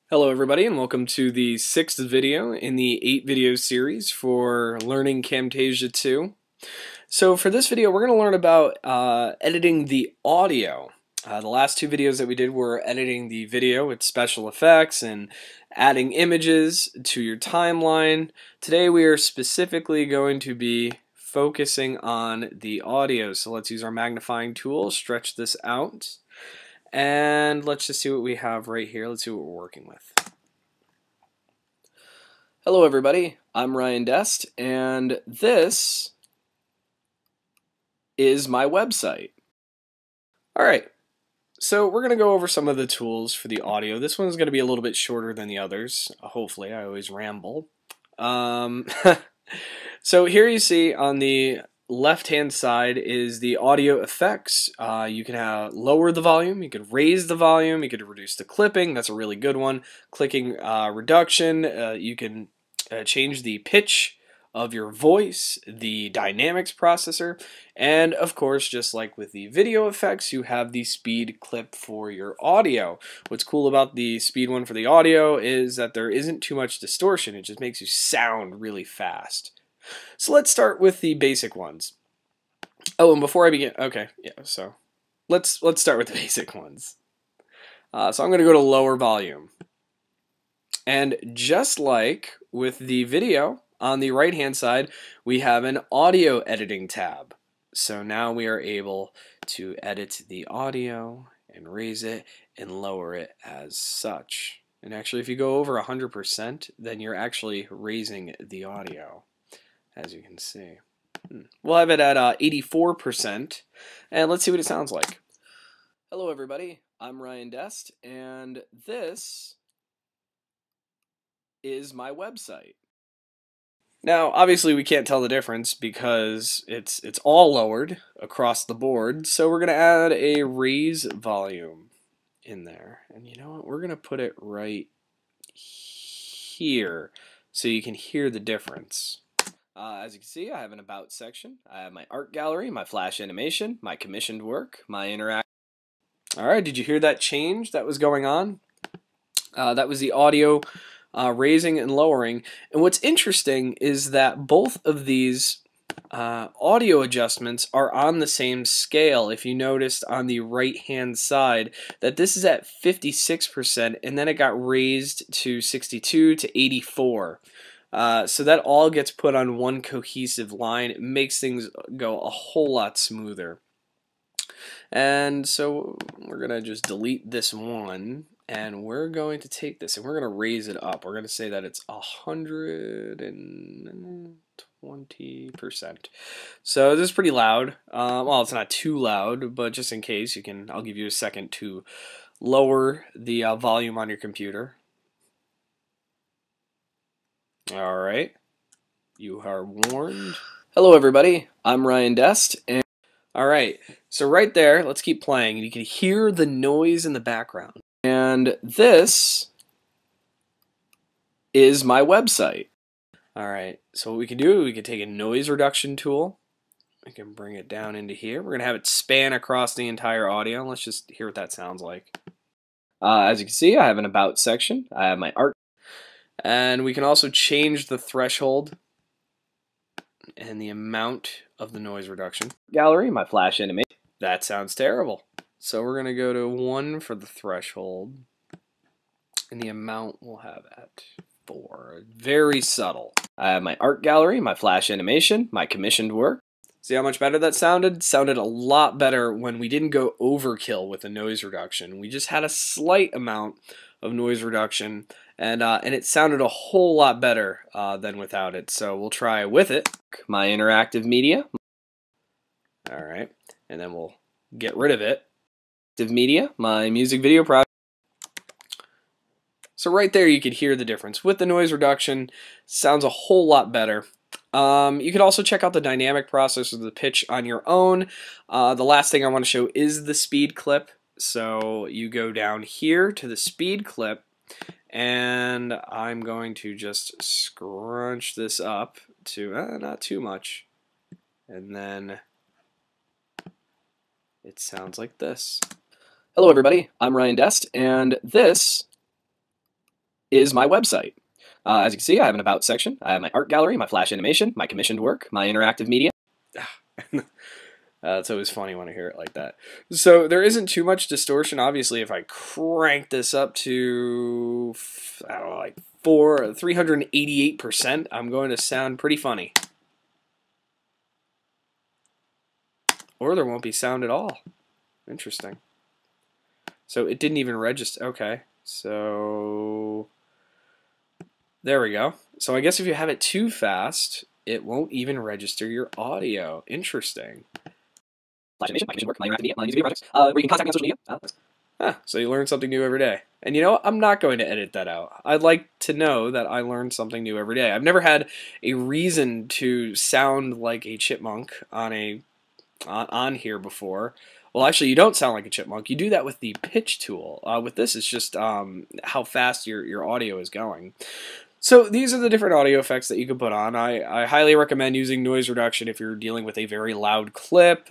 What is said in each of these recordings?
Hello everybody and welcome to the 6th video in the 8 video series for learning Camtasia 2. So for this video we're going to learn about editing the audio. The last 2 videos that we did were editing the video with special effects and adding images to your timeline. Today we are specifically going to be focusing on the audio. So let's use our magnifying tool, stretch this out. And let's just see what we have right here. Let's see what we're working with. Hello everybody, I'm Ryan Dest, and this is my website. Alright, so we're going to go over some of the tools for the audio. This one's going to be a little bit shorter than the others, hopefully. I always ramble. So here you see on the left-hand side is the audio effects. You can lower the volume, you could raise the volume, you could reduce the clipping. That's a really good one. Clicking reduction, you can change the pitch of your voice, the dynamics processor, and of course, just like with the video effects, you have the speed clip for your audio. What's cool about the speed one for the audio is that there isn't too much distortion. It just makes you sound really fast. So let's start with the basic ones. Oh, and before I begin, okay, yeah, so let's start with the basic ones. So I'm going to go to lower volume. And just like with the video, on the right hand side, we have an audio editing tab. So now we are able to edit the audio and raise it and lower it as such. And actually, if you go over 100%, then you're actually raising the audio, as you can see. We'll have it at 84%, and let's see what it sounds like. Hello everybody, I'm Ryan Dest, and this is my website. Now, obviously we can't tell the difference because it's all lowered across the board, so we're going to add a raise volume in there. And you know what? We're going to put it right here so you can hear the difference. As you can see, I have an About section. I have my art gallery, my flash animation, my commissioned work, my interact. Alright, did you hear that change that was going on? That was the audio raising and lowering. And what's interesting is that both of these audio adjustments are on the same scale. If you noticed on the right hand side that this is at 56% and then it got raised to 62 to 84. So that all gets put on one cohesive line. It makes things go a whole lot smoother. And so we're going to just delete this one, and we're going to take this and we're going to raise it up. We're going to say that it's 120%. So this is pretty loud. Well, it's not too loud, but just in case, I'll give you a second to lower the volume on your computer. Alright, you are warned. Hello everybody, I'm Ryan Dest, and alright, so right there, let's keep playing, and you can hear the noise in the background. And this is my website. Alright, so what we can do, we can take a noise reduction tool, we can bring it down into here, we're going to have it span across the entire audio. Let's just hear what that sounds like. As you can see, I have an About section, I have my art. And we can also change the threshold and the amount of the noise reduction. Gallery, my flash animation. That sounds terrible. So we're going to go to 1 for the threshold. And the amount we'll have at 4. Very subtle. I have my art gallery, my flash animation, my commissioned work. See how much better that sounded? It sounded a lot better when we didn't go overkill with the noise reduction. We just had a slight amount of noise reduction, and it sounded a whole lot better than without it. So we'll try with it. My interactive media. Alright, and then we'll get rid of it. Interactive media, my music video project. So right there you could hear the difference. With the noise reduction, sounds a whole lot better. You could also check out the dynamic process of the pitch on your own. The last thing I want to show is the speed clip. So you go down here to the speed clip, and I'm going to just scrunch this up to not too much, and then it sounds like this. Hello everybody, I'm Ryan Dest, and this is my website. As you can see, I have an About section. I have my art gallery, my Flash animation, my commissioned work, my interactive media. It's always funny when I hear it like that. So there isn't too much distortion. Obviously, if I crank this up to, I don't know, like 388%, I'm going to sound pretty funny. Or there won't be sound at all. Interesting. So it didn't even register. Okay, so there we go. So I guess if you have it too fast, it won't even register your audio. Interesting. Flash animation, my commission work, my interactive media, my music video projects, where you can contact me on social media. So you learn something new every day. And you know what? I'm not going to edit that out. I'd like to know that I learned something new every day. I've never had a reason to sound like a chipmunk on here before. Well, actually, you don't sound like a chipmunk. You do that with the pitch tool. With this, it's just how fast your audio is going. So these are the different audio effects that you can put on. I highly recommend using noise reduction if you're dealing with a very loud clip.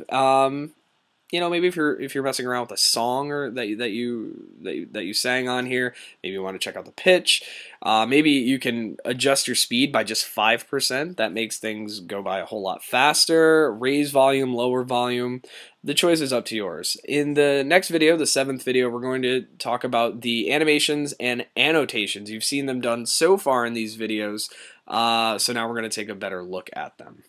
You know, maybe if you're messing around with a song or that you sang on here, maybe you want to check out the pitch. Maybe you can adjust your speed by just 5%. That makes things go by a whole lot faster. Raise volume, lower volume. The choice is up to yours. In the next video, the 7th video, we're going to talk about the animations and annotations. You've seen them done so far in these videos, so now we're going to take a better look at them.